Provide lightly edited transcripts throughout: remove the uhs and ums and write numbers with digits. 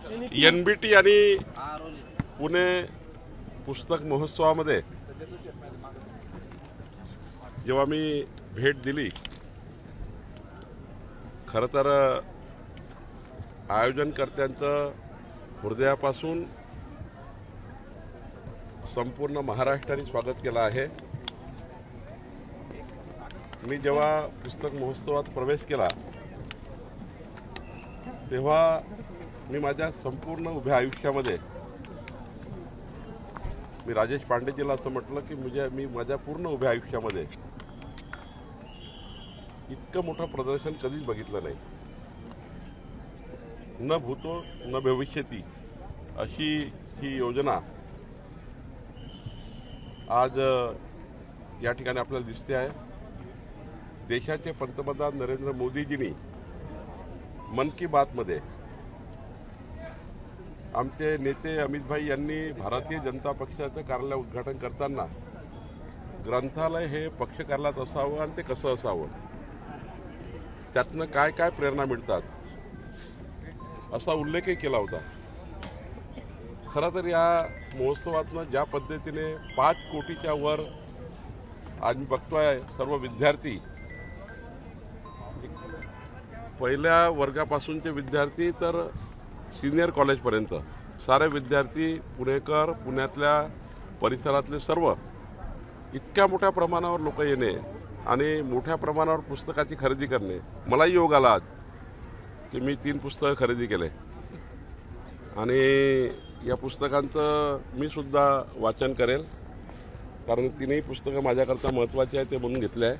NBT आणि पुणे पुस्तक महोत्सवामध्ये जेव्हा मी भेट दिली, खरं तर आयोजनकर्त्यांचं हृदयापासून संपूर्ण महाराष्ट्राने स्वागत केलं आहे। मी जेव्हा पुस्तक महोत्सवात प्रवेश केला तेव्हा मी माझ्या संपूर्ण उभ्या आयुष्यामध्ये मी राजेश पांडेजीला असं म्हटलं की मी माझ्या पूर्ण उभ्या आयुष्यामध्ये इतकं मोठं प्रदर्शन कधीच बघितलं नाही। न भूतो न भविष्यती अशी ही योजना आज या ठिकाणी आपल्याला दिसते आहे। देशाचे पंतप्रधान नरेंद्र मोदीजींनी मन की बात मध्ये आमचे नेते अमित भाई यांनी भारतीय जनता पक्षाचं कार्यालय उद्घाटन करताना ग्रंथालय हे पक्ष कार्यालयात असावं आणि ते कसं असावं, त्यातनं काय काय प्रेरणा मिळतात असा उल्लेखही केला होता। खरं तर या महोत्सवातनं ज्या पद्धतीने 5 कोटीच्या वर आज मी बघतोय सर्व विद्यार्थी, पहिल्या वर्गापासूनचे विद्यार्थी तर सिनियर कॉलेजपर्यंत सारे विद्यार्थी पुणेकर, पुण्यातल्या परिसरातले सर्व इतक्या मोठ्या प्रमाणावर लोक येणे आणि मोठ्या प्रमाणावर पुस्तकाची खरेदी करणे, मलाही योग आला आज की मी 3 पुस्तकं खरेदी केले आणि या पुस्तकांचं मी सुद्धा वाचन करेल, कारण 3ही पुस्तकं माझ्याकरता महत्त्वाची आहे ते म्हणून घेतले आहे।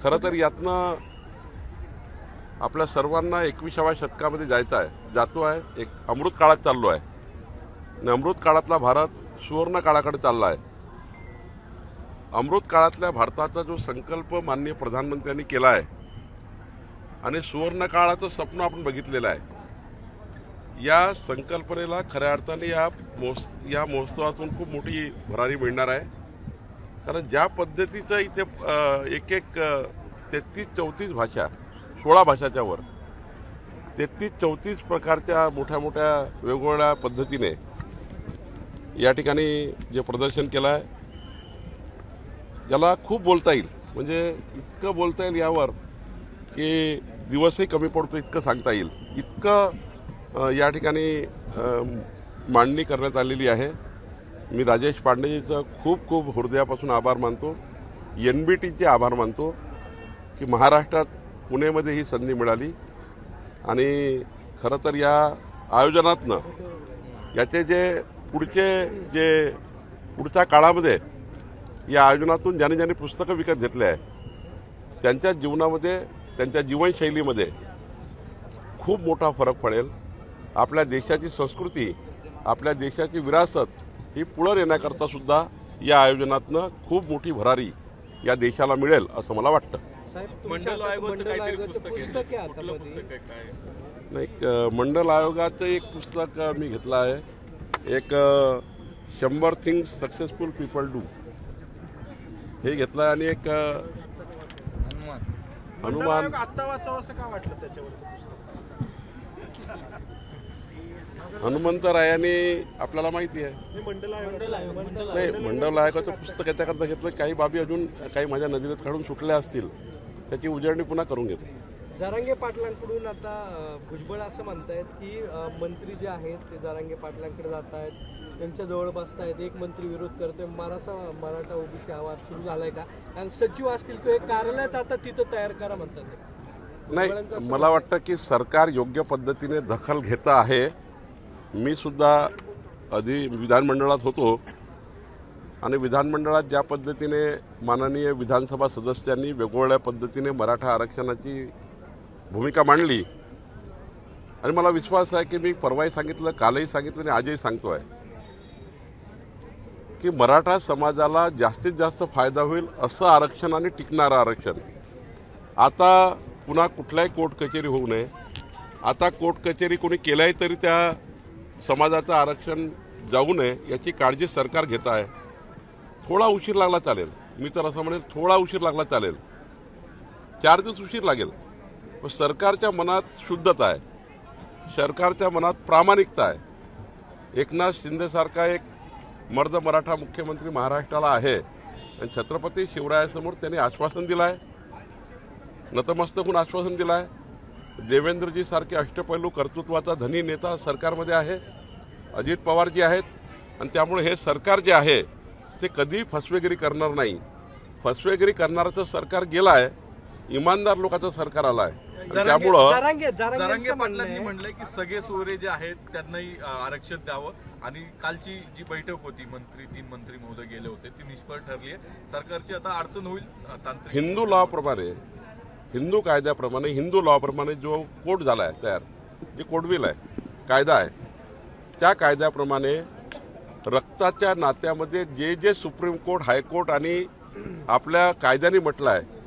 खरं तर यातनं आपल्या सर्वांना 21व्या शतकामध्ये जातो आहे, एक अमृत काळात चाललो आहे आणि अमृत काळातला भारत सुवर्ण काळाकडे चालला आहे। अमृत काळातल्या भारताचा जो संकल्प माननीय प्रधानमंत्र्यांनी केला आहे आणि सुवर्ण काळाचं स्वप्न आपण बघितलेलं आहे, या संकल्पनेला खऱ्या अर्थाने या महोत्सवातून खूप मोठी भरारी मिळणार आहे। कारण ज्या पद्धतीचं इथे एक 33-34 भाषा, 16 भाषाच्या वर 33-34 प्रकारच्या मोठ्या मोठ्या वेगवेगळ्या पद्धतीने या ठिकाणी जे प्रदर्शन केलं आहे, ज्याला खूप बोलता येईल, म्हणजे इतकं बोलता येईल यावर की दिवसही कमी पडतो इतकं सांगता येईल, इतकं या ठिकाणी मांडणी करण्यात आलेली आहे। मी राजेश पांडेजीचं खूप खूप हृदयापासून आभार मानतो, एनबीटीचे आभार मानतो की महाराष्ट्रात पुणेमध्ये ही संधी मिळाली आणि खरं तर या आयोजनातनं याचे पुढच्या काळामध्ये या आयोजनातून ज्याने पुस्तकं विकत घेतले आहे त्यांच्या जीवनामध्ये, त्यांच्या जीवनशैलीमध्ये खूप मोठा फरक पडेल। आपल्या देशाची संस्कृती, आपल्या देशाची विरासत ही पुढे नेण्याकरता सुद्धा या आयोजनातनं खूप मोठी भरारी या देशाला मिळेल असं मला वाटतं। मंडल आयोगाचं पुस्तक नाही, मंडल आयोगाचं एक पुस्तक मी घेतलं आहे, एक 100 थिंग्स सक्सेसफुल पीपल डू हे घेतलं आहे आणि एक हनुमान आता वाचावं असं का वाटलं त्याच्यावरचं पुस्तक? हनुमंतरायाने आपल्याला माहिती आहे, नाही मंडल आयोगाचं पुस्तक याच्याकरता घेतलं, काही बाबी अजून काही माझ्या नजरेत काढून सुटल्या असतील त्याची उजळणी पुन्हा करून घेतो। जरांगे पाटलांकडून आता भुजबळ असं म्हणतायत की मंत्री जे आहेत ते जरांगे पाटलांकडे जात आहेत, त्यांच्या जवळ बसतायत, एक मंत्री विरोध करतोय, मराठा ओबीसी आवाज सुरू झालाय का, आणि सचिव असतील किंवा एक कार्यालयच आता तिथं तयार करा म्हणतात। नाही, मला वाटतं की सरकार योग्य पद्धतीने दखल घेत आहे। मी सुद्धा आधी विधानमंडळात होतो आणि विधानमंडळात ज्या पद्धतीने माननीय विधानसभा सदस्यांनी वेगवेगळ्या पद्धतीने मराठा आरक्षणाची भूमिका मांडली आणि मला विश्वास आहे की मी परवाही सांगितलं, कालही सांगितलं आणि आजही सांगतोय की मराठा समाजाला जास्तीत जास्त फायदा होईल असं आरक्षण आणि टिकणारं आरक्षण। आता पुन्हा कुठल्याही कोर्ट कचेरी होऊ नये, आता कोर्ट कचेरी कोणी केल्याही तरी त्या समाजाचं आरक्षण जाऊ नये याची काळजी सरकार घेत आहे। थोडा उशीर लागला चालेल, मी तर असं म्हणेल थोडा उशीर लागला चालेल, 4 दिवस उशीर लागेल, पण सरकारच्या मनात शुद्धता आहे सरकारच्या मनात प्रामाणिकता आहे। एकनाथ शिंदेसारखा एक मर्द मराठा मुख्यमंत्री महाराष्ट्राला आहे आणि छत्रपती शिवरायासमोर त्यांनी आश्वासन दिलं आहे, नतमस्तक होऊन आश्वासन दिलं आहे। देवेंद्रजी सारखे अष्टपैलू कर्तृत्वाचा धनी नेता सरकारमध्ये आहे, अजित पवारजी आहेत, आणि त्यामुळे हे सरकार जे आहे ते कधी फसवेगिरी करणार नाही। फसवेगिरी करणारं सरकार गेलं आहे, इमानदार लोकांचं सरकार आलं आहे। त्यामुळं जरांगे पाटलांनी म्हणलंय की सगळे सोयरे जे आहेत त्यांनाही आरक्षण द्यावं, आणि कालची जी बैठक होती तीन मंत्री महोदय गेले होते ती निष्फळ ठरली आहे। सरकारची आता अडचण होईल तांत्रिक। हिंदू लॉप्रमाणे, हिंदू कायद्याप्रमाणे, हिंदू लॉप्रमाणे जो कोड झाला आहे तयार, जे कोडविल आहे, कायदा आहे, त्या कायद्याप्रमाणे रक्ताच्या नात्यामध्ये जे जे सुप्रीम कोर्ट, हायकोर्ट आणि आपल्या कायद्याने म्हटलं आहे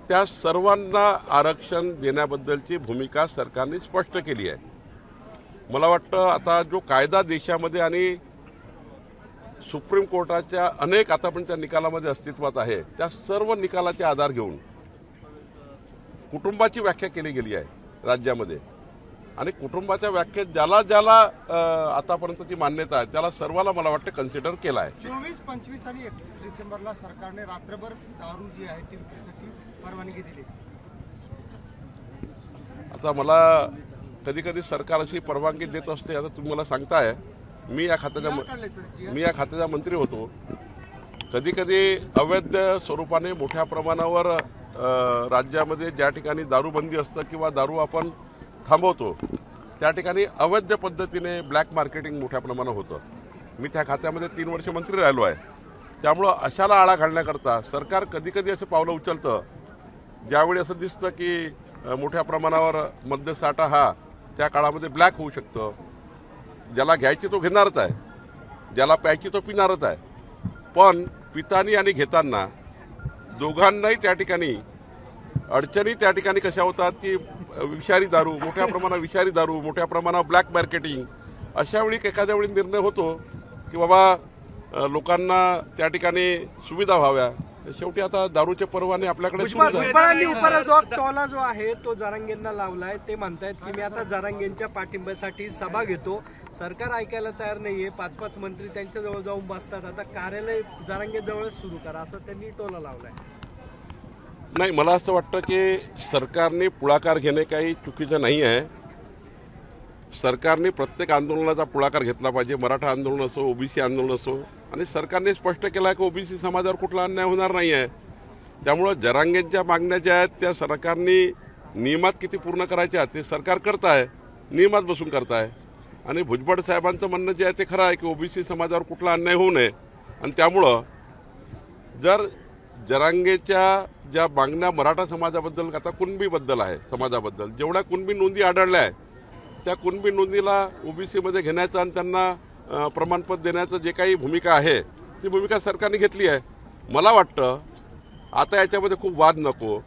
त्या सर्वांना आरक्षण देण्याबद्दलची भूमिका सरकारने स्पष्ट केली आहे। मला वाटतं आता जो कायदा देशामध्ये आणि सुप्रीम कोर्टाच्या अनेक आतापर्यंतच्या निकालामध्ये अस्तित्वात आहे, त्या सर्व निकालाचे आधार घेऊन कुटुंबाची व्याख्या केली गेली आहे राज्यामध्ये, आणि कुटुंबाच्या व्याख्येत ज्याला ज्याला आतापर्यंतची मान्यता आहे त्याला सर्वाला मला वाटतं कन्सिडर केलं आहे। 24, 25 आणि 31 डिसेंबरला सरकारने रात्रभर दारू जी आहे ती विक्रीसाठी परवानगी दिली। आता मला कधी कधी सरकार अशी परवानगी देत असते। आता तुम्ही मला सांगताय, मी या खात्याचा मंत्री होतो, कधी कधी अवैध स्वरूपाने मोठ्या प्रमाणावर राज्यामध्ये ज्या ठिकाणी दारूबंदी असतं किंवा दारू आपण थांबवतो त्या ठिकाणी अवैध पद्धतीने ब्लॅक मार्केटिंग मोठ्या प्रमाणात होतं। मी त्या खात्यामध्ये 3 वर्ष मंत्री राहिलो आहे, त्यामुळं अशाला आळा घालण्याकरता सरकार कधी कधी असं पावलं उचलतं ज्यावेळी असं दिसतं की मोठ्या प्रमाणावर मद्यसाठा हा त्या काळामध्ये ब्लॅक होऊ शकतो। ज्याला घ्यायची तो घेणारच आहे, ज्याला प्यायची तो पिणारच आहे, पण पितानी आणि घेताना दोघांनाही त्या ठिकाणी अडचणी त्या ठिकाणी कशा होतात की विषारी दारू, मोठ्या प्रमाणात विषारी दारू, मोठ्या प्रमाणात ब्लॅक मार्केटिंग, अशा वेळी एखाद्या वेळी निर्णय होतो की बाबा लोकांना त्या ठिकाणी सुविधा व्हाव्या। शेवटी आता दारूचे परवाने आपल्याकडे सुरू झाले। टोला जो आहे तो जरांगेंना लावलाय, ते म्हणतायत की मी आता जरांगेंच्या पाठिंब्यासाठी सभा घेतो, सरकार ऐकायला तयार नाहीये, 5-5 मंत्री त्यांच्या जवळ जाऊन बसतात, आता कार्यालय जरांगे जवळच सुरू करा, असं त्यांनी टोला लावलाय। नाही, मला असं वाटतं की सरकारने पुढाकार घेणे काही चुकीचं नाही आहे। सरकारने प्रत्येक आंदोलनाचा पुढाकार घेतला पाहिजे, मराठा आंदोलन असो, ओबीसी आंदोलन असो, आणि सरकारने स्पष्ट केलं आहे की ओबीसी समाजावर कुठला अन्याय होणार नाही आहे। त्यामुळं जरांगेंच्या मागण्या ज्या आहेत त्या सरकारने नियमात किती पूर्ण करायच्या ते सरकार करत आहे, नियमात बसून करत आहे। आणि भुजबळ साहेबांचं म्हणणं जे आहे ते खरं आहे की ओबीसी समाजावर कुठला अन्याय होऊ नये, आणि त्यामुळं जर जरांगेच्या ज्या मागण्या मराठा समाजाबद्दल, आता कुणबीबद्दल आहे, समाजाबद्दल जेवढ्या कुणबी नोंदी आढळल्या आहेत त्या कुणबी नोंदीला ओबीसीमध्ये घेण्याचं आणि त्यांना प्रमाणपत्र देण्याचं जे काही भूमिका आहे ती भूमिका सरकारने घेतली आहे। मला वाटतं आता याच्यामध्ये खूप वाद नको,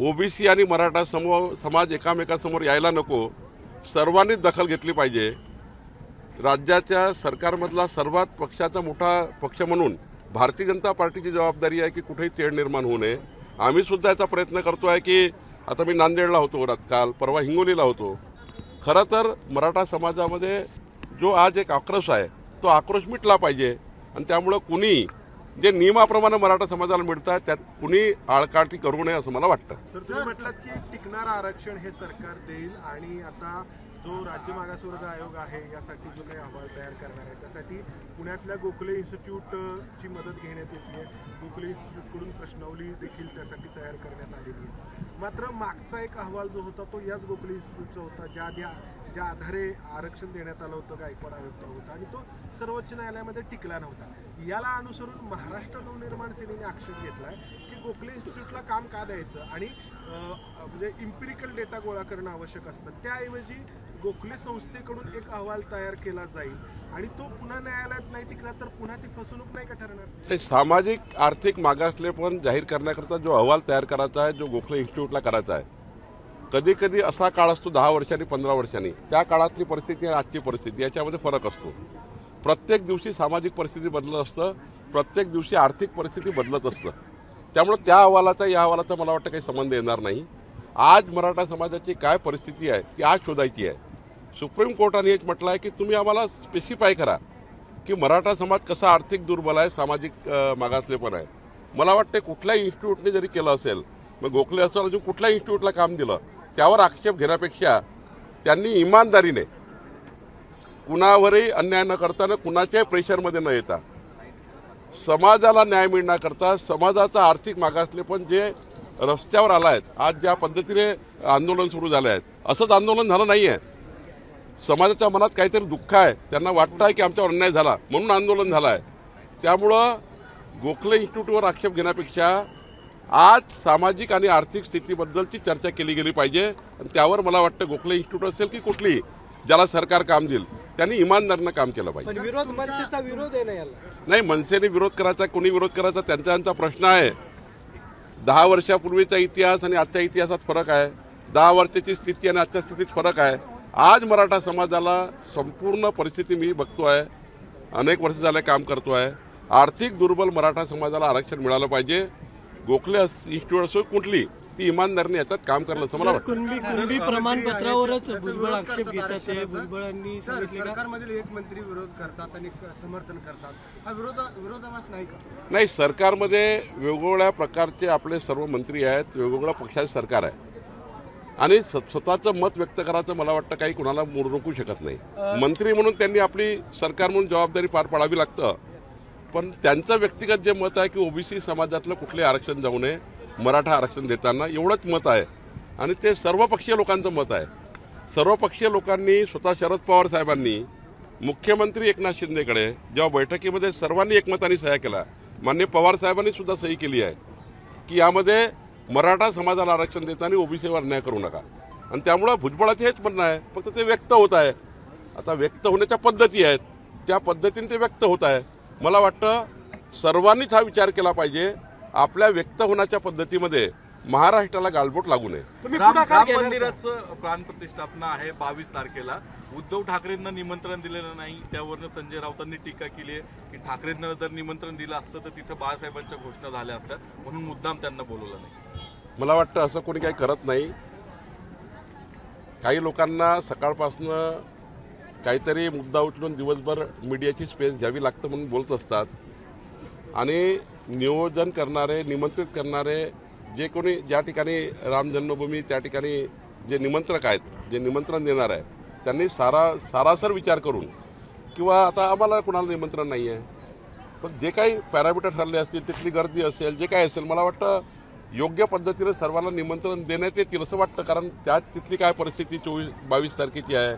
ओबीसी आणि मराठा समाज एकामेकासमोर यायला नको, सर्वांनीच दखल घेतली पाहिजे। राज्याच्या सरकारमधला सर्वात पक्षाचा मोठा पक्ष म्हणून भारतीय जनता पार्टीची जबाबदारी आहे की कुठेही तेढ निर्माण होऊ नये। आम्ही सुद्धा याचा प्रयत्न करतो आहे की आता मी नांदेडला होतो, काल परवा हिंगोलीला होतो। खरं तर मराठा समाजामध्ये जो आज एक आक्रोश आहे तो आक्रोश मिटला पाहिजे, आणि त्यामुळं कुणी जे नियमाप्रमाणे मराठा समाजाला मिळतात त्यात कुणी आळकाठी करू नये असं मला वाटतं। सर, तुम्ही म्हटलात की टिकणारं आरक्षण हे सरकार देईल, आणि आता जो राज्य मागासवर्ग आयोग आहे यासाठी जो काही अहवाल तयार करणार आहे त्यासाठी पुण्यातल्या गोखले इन्स्टिट्यूटची मदत घेण्यात येते। गोखले इन्स्टिट्यूटकडून प्रश्नावली देखील त्यासाठी तयार करण्यात आलेली आहे। मात्र मागचा एक अहवाल जो होता तो याच गोखले इन्स्टिट्यूटचा होता, ज्या आधारे आरक्षण देण्यात आलं होतं गायकवाड आयोगाला होता, आणि तो सर्वोच्च न्यायालयामध्ये टिकला नव्हता। याला अनुसरून महाराष्ट्र नवनिर्माण सेनेने आक्षेप घेतलाय की गोखले इन्स्टिट्यूटला काम का द्यायचं, आणि म्हणजे इम्पिरिकल डेटा गोळा करणं आवश्यक असतं, त्याऐवजी गोखले संस्थेकडून एक अहवाल तयार केला जाईल आणि तो पुन्हा न्यायालयात नाही टिकला तर पुन्हा ती फसवणूक नाही का ठरणार? सामाजिक आर्थिक मागासलेपण जाहीर करण्याकरता जो अहवाल तयार करायचा आहे, जो गोखले इन्स्टिट्यूटला करायचा आहे, कधी कधी असा काळ असतो 10 वर्षांनी 15 वर्षांनी, त्या काळातली परिस्थिती आणि आजची परिस्थिती याच्यामध्ये फरक असतो। प्रत्येक दिवशी सामाजिक परिस्थिती बदलत असतं, प्रत्येक दिवशी आर्थिक परिस्थिती बदलत असतं। त्यामुळे त्या अहवालाचा या अहवालाचा मला वाटतं काही संबंध येणार नाही। आज मराठा समाजाची काय परिस्थिती आहे ती आज शोधायची आहे, सुप्रीम कोर्टाने हेच म्हटलं आहे की तुम्ही आम्हाला स्पेसिफाय करा की मराठा समाज कसा आर्थिक दुर्बल आहे, सामाजिक मागासलेपण आहे. मला वाटते कुठल्याही इन्स्टिट्यूटने जरी केलं असेल, मग गोखले असं अजून कुठल्या इन्स्टिट्यूटला काम दिलं त्यावर आक्षेप घेण्यापेक्षा त्यांनी इमानदारीने कुणावरही अन्याय न करताना कुणाच्याही प्रेशरमध्ये न येता समाजाला न्याय मिळण्याकरता समाजाचा आर्थिक मागासलेपण जे रस्त्यावर आला आहेत, आज ज्या पद्धतीने आंदोलन सुरू झाले आहेत, असंच आंदोलन झालं नाही आहे. समाजाच्या मनात काहीतरी दुःख आहे, त्यांना वाटतं आहे की आमच्यावर अन्याय झाला म्हणून आंदोलन झालं आहे. त्यामुळं गोखले इन्स्टिट्यूटवर आक्षेप घेण्यापेक्षा आज सामाजिक आणि आर्थिक स्थितीबद्दलची चर्चा केली गेली पाहिजे. आणि त्यावर मला वाटतं गोखले इन्स्टिट्यूट असेल की कुठलीही ज्याला सरकार काम देईल त्यांनी इमानदारीनं काम केलं पाहिजे. पण विरोध मनसेचा विरोध आहे ना याला. नाही, मनसेने विरोध करायचा, कोणी विरोध करायचा त्यांचा प्रश्न आहे. 10 वर्षापूर्वीचा इतिहास आणि आजच्या इतिहासात फरक आहे. 10 वर्षाची स्थिती आणि आजच्या स्थितीत फरक आहे. आज मराठा समाजाला संपूर्ण परिस्थिती मी बघतोय, अनेक वर्ष झाले काम करतोय. आर्थिक दुर्बल मराठा समाजाला आरक्षण मिळालं पाहिजे. गोखले इन्स्टिट्यूट असो कुठली, ती इमानदारीने याच्यात काम करणं असं मला वाटतं. कुणबी प्रमाणपत्रावरच भुजबळ आक्षेप घेतात. भुजबळांनी सरकारमधील एक मंत्री विरोध करतात आणि समर्थन करतात, हा विरोधाभास नाही का? नाही, सरकारमध्ये वेगवेगळ्या प्रकारचे आपले सर्व मंत्री आहेत, वेगवेगळ्या पक्षाचे सरकार आहे आणि स्वतःचं मत व्यक्त करायचं मला वाटतं काही कुणाला रोखू शकत नाही. मंत्री म्हणून त्यांनी आपली सरकार म्हणून जबाबदारी पार पाडावी लागतं. पण त्यांचं व्यक्तिगत जे मत आहे की ओबीसी समाजातलं कुठले आरक्षण जाऊ नये, मराठा आरक्षण देताना एवढंच मत आहे आणि ते सर्वपक्षीय लोकांचं मत आहे. सर्वपक्षीय लोकांनी स्वतः शरद पवार साहेबांनी मुख्यमंत्री एकनाथ शिंदेकडे जेव्हा बैठकीमध्ये सर्वांनी एकमताने सह्या केला, माननीय पवार साहेबांनी सुद्धा सही केली आहे की यामध्ये मराठा समाजाला आरक्षण देताना ओबीसीवर अन्याय करू नका. आणि त्यामुळं भुजबळाचे हेच म्हणणं आहे, फक्त ते व्यक्त होत आहे. आता व्यक्त होण्याच्या पद्धती आहेत, त्या पद्धतीने ते व्यक्त होत आहे. मला वाटतं सर्वांनीच हा विचार केला पाहिजे, आपल्या व्यक्त होण्याच्या पद्धतीमध्ये महाराष्ट्राला गालबोट लागू नये. राम मंदिराचं प्राणप्रतिष्ठापना आहे 22 तारखेला. उद्धव ठाकरेंना निमंत्रण दिलेलं नाही, त्यावरनं संजय राऊतांनी टीका केली आहे की ठाकरेंना जर निमंत्रण दिलं असतं तर तिथं बाळासाहेबांच्या घोषणा झाल्या असतात म्हणून मुद्दाम त्यांना बोलवलं नाही. मला वाटतं असं कोणी काही करत नाही. काही लोकांना सकाळपासनं काहीतरी मुद्दा उचलून दिवसभर मीडियाची स्पेस घ्यावी लागतं म्हणून बोलत असतात. आणि नियोजन करणारे, निमंत्रित करणारे जे कोणी ज्या ठिकाणी राम जन्मभूमी त्या ठिकाणी जे निमंत्रक आहेत, जे निमंत्रण देणार आहे, त्यांनी सारासर विचार करून किंवा आता आम्हाला कुणाला निमंत्रण नाही आहे, पण जे काही पॅरामीटर ठरले असतील, तिथली गर्दी असेल, जे काही असेल, मला वाटतं योग्य पद्धतीने सर्वांना निमंत्रण देण्यात येतील असं वाटतं. कारण तिथली काय परिस्थिती 22 तारखेची आहे,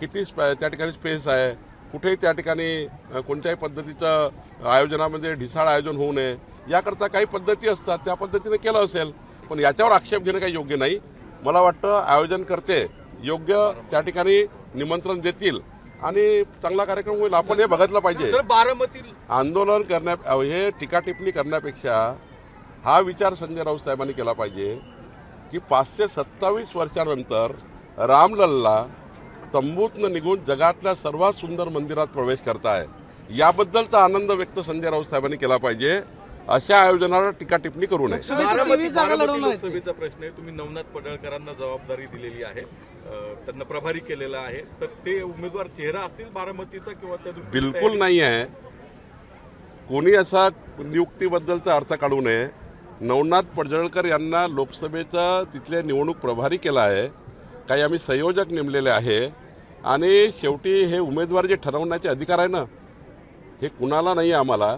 किती त्या ठिकाणी स्पेस आहे, कुठेही त्या ठिकाणी कोणत्याही पद्धतीचं आयोजनामध्ये ढिसाळ आयोजन होऊ नये याकरता काही पद्धती असतात, त्या पद्धतीने केलं असेल. पण याच्यावर आक्षेप घेणं काही योग्य नाही. मला वाटतं आयोजन करते योग्य त्या ठिकाणी निमंत्रण देतील आणि चांगला कार्यक्रम होईल. आपण हे बघितलं पाहिजे. आंदोलन हे टीका टिप्पणी करण्यापेक्षा हा विचार संजय राऊत साहेबांनी केला पाहिजे की 527 वर्षानंतर रामलल्ला तंबूतनं निघून जगातल्या सर्वात सुंदर मंदिरात प्रवेश करताय, याबद्दलचा आनंद व्यक्त संजय राऊत साहेबांनी केला पाहिजे. अशा आयोजनाला टीका टिप्पणी करू नये. लोकसभेचा प्रश्न आहे, तुम्ही नवनाथ पडळकरांना जबाबदारी दिलेली आहे, त्यांना प्रभारी केलेलं आहे, तर ते उमेदवार चेहरा असतील बारामतीचा किंवा त्या बिलकुल नाही आहे. कोणी असा नियुक्तीबद्दलचा अर्थ काढू नये. नवनाथ पडळकर यांना लोकसभेचा तिथले निवडणूक प्रभारी केला आहे, काही आम्ही संयोजक नेमलेले आहे आणि शेवटी हे उमेदवार जे ठरवण्याचे अधिकार आहे ना, हे कुणाला नाही आहे. आम्हाला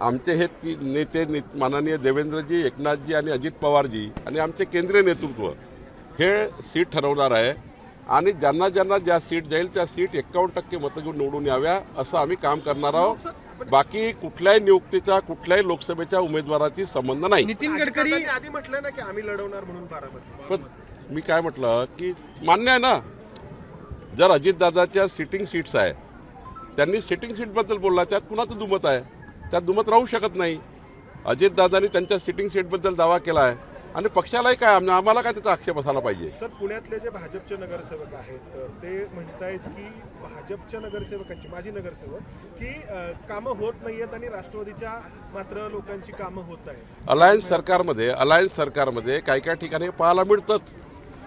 आमचे हे नेते माननीय देवेंद्रजी, एकनाथजी आणि अजित पवारजी आणि आमचे केंद्रीय नेतृत्व हे सीट ठरवणार आहे आणि ज्यांना ज्यांना ज्या सीट जाईल त्या सीट 51% मतं घेऊन निवडून याव्या असं आम्ही काम करणार आहोत. बाकी कुठल्याही नियुक्तीचा कुठल्याही लोकसभेच्या उमेदवाराची संबंध नाही. नितीन गडकरी आधी म्हटलं ना की आम्ही लढवणार म्हणून बारामती. पण मी काय म्हटलं की मान्य आहे ना, जर अजितदादाच्या सिटिंग सीट्स आहे, त्यांनी सिटिंग सीटबद्दल बोलला, त्यात कुणाचं दुमत आहे? त्यात दुमत राहू शकत नाही. अजितदादांनी त्यांच्या सिटिंग सीटबद्दल दावा केला आहे आणि पक्षालाही काय, आम्हाला काय त्याचा आक्षेप असायला पाहिजे. सर, पुण्यातले जे भाजपचे नगरसेवक आहेत ते म्हणतायत की भाजपच्या नगरसेवकांची, माजी नगरसेवक, की कामं होत नाहीयेत आणि राष्ट्रवादीच्या मात्र लोकांची कामं होत आहेत. अलायन्स सरकारमध्ये काही काही ठिकाणी पाहायला मिळतात.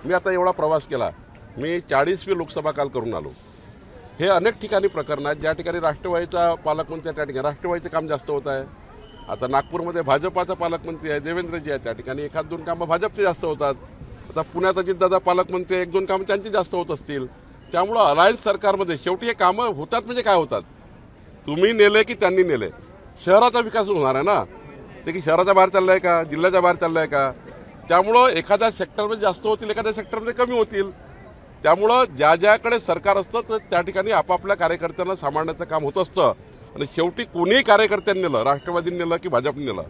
मी आता एवढा प्रवास केला, मी 40वी लोकसभा काल करून आलो. हे अनेक ठिकाणी प्रकरण आहेत ज्या ठिकाणी राष्ट्रवादीचा पालकमंत्री त्या ठिकाणी राष्ट्रवादीचं काम जास्त होत आहे. आता नागपूरमध्ये भाजपाचा पालकमंत्री आहे देवेंद्रजी आहे, त्या ठिकाणी 1-2 कामं भाजपचे जास्त होतात. आता पुण्यात अजितदादा पालकमंत्री 1-2 कामं त्यांची जास्त होत असतील. त्यामुळं अलायन्स सरकारमध्ये शेवटी हे कामं होतात म्हणजे काय होतात, तुम्ही नेले की त्यांनी नेले, शहराचा विकास होणार आहे ना. ते की शहराच्या बाहेर चाललं आहे का, जिल्ह्याच्या बाहेर चाललं आहे का. त्यामुळं एखाद्या सेक्टरमध्ये जास्त होतील, एखाद्या सेक्टरमध्ये कमी होतील. त्यामुळं ज्या ज्याकडे सरकार असतं तर त्या ठिकाणी आपापल्या कार्यकर्त्यांना सांभाळण्याचं काम होत असतं. आणि शेवटी कोणीही कार्यकर्त्यांनी नेलं, राष्ट्रवादीने नेलं की भाजपने नेलं,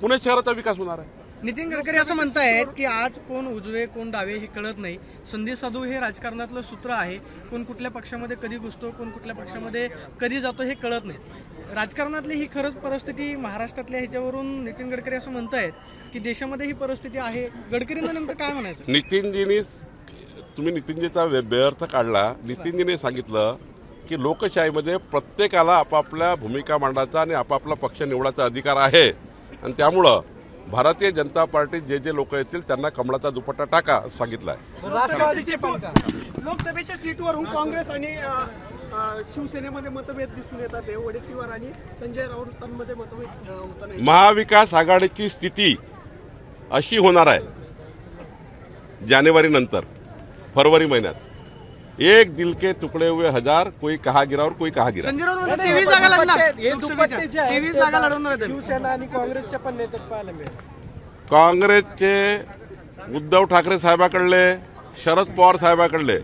पुणे शहराचा विकास होणार आहे. नितीन गडकरी असं म्हणतायत की आज कोण उजवे कोण डावे हे कळत नाही. संधी साधू हे राजकारणातलं सूत्र आहे. कोण कुठल्या पक्षामध्ये कधी घुसतो, कोण कुठल्या पक्षामध्ये कधी जातो हे कळत नाही. राजकारणातली ही खरंच परिस्थिती महाराष्ट्रातल्या ह्याच्यावरून नितीन गडकरी असं म्हणतायत की देशामध्ये ही परिस्थिती आहे. गडकरींना नेमकं काय म्हणायचं? तुम्ही नितीनजीचा बेअर्थ काढला. नितीनजीने सांगितलं की लोकशाहीमध्ये प्रत्येकाला आपापल्या भूमिका मांडायचा आणि आपापला पक्ष निवडायचा अधिकार आहे. आणि त्यामुळं भारतीय जनता पार्टीत जे जे लोक येतील त्यांना कमळाचा दुपट्टा टाका असं सांगितलं आहे. राष्ट्रवादीचे पण का? लोकसभेच्या सीटवरून काँग्रेस आणि शिवसेनेमध्ये मतभेद दिसून येतात. वडेट्टीवार आणि संजय राऊतांमध्ये मतभेद होताना महाविकास आघाडीची स्थिती अशी होणार आहे जानेवारी नंतर फरवरी महिन्यात. एक दिल के टुकड़े हुए हजार, कोई कहा गिरा और कोई कहा गिरा. संजय राऊत 23 जागा लढणार. 23 जागा लढवणार आहेत. शिवसेना आणि काँग्रेसच्या पण नेत्यात पाहायला मिळेल. काँग्रेसचे उद्धव ठाकरे साहेबाकडले, शरद पवार साहेबाकडले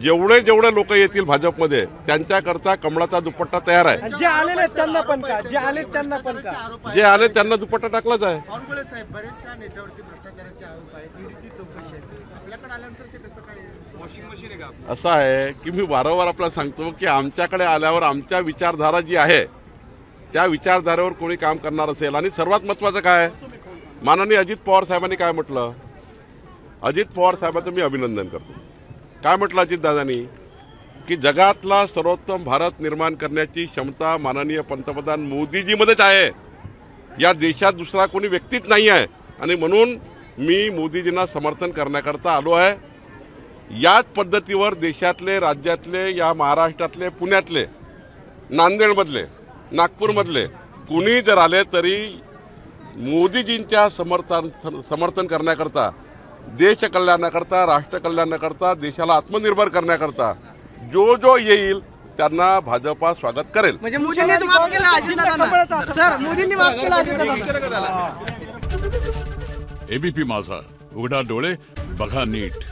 जेवढे लोक येतील भाजपमध्ये त्यांच्याकरता कमळाचा दुपट्टा तयार आहे. जे आलेले त्यांना पण का, जे आले त्यांना पण का, जे आले त्यांना दुपट्टा टाकलाच आहे. औरगुळे साहेब, बरेचशा नेत्यावरती भ्रष्टाचाराचे आरोप आहेत, ईडीची चौकशी आहे, आपल्याकडे आल्यानंतर ते कसं काय? वॉशिंग मशीन आहे का? असं आहे की मी वारंवार आपल्याला सांगतो की आमच्याकडे आल्यावर आमच्या विचारधारा जी आहे त्या विचारधारेवर कोणी काम करणार असेल. आणि सर्वात महत्त्वाचं काय, माननीय अजित पवार साहेबांनी काय म्हटलं, अजित पवार साहेबांचं मी अभिनंदन करतो. काय म्हटलं अजितदादांनी की जगातला सर्वोत्तम भारत निर्माण करण्याची क्षमता माननीय पंतप्रधान मोदीजीमध्येच आहे. या देशात दुसरा कोणी व्यक्तीच नाही आहे. आणि म्हणून मी मोदीजींना समर्थन करण्याकरता आलो आहे. याच पद्धतीवर देशातले, राज्यातले, या महाराष्ट्रातले, पुण्यातले, नांदेडमधले, नागपूरमधले कुणी जर आले तरी मोदीजींच्या समर्थन करण्याकरता, देश कल्याणाकरता, राष्ट्र कल्याणाकरता, देशाला आत्मनिर्भर करण्याकरता जो येईल त्यांना भाजपा स्वागत करेल. म्हणजे मोदींनीच माफ केलं अजितदादांना. सर, मोदींनी माफ केलं अजितदादांना. एबीपी माझा, उघडा डोळे बघा नीट.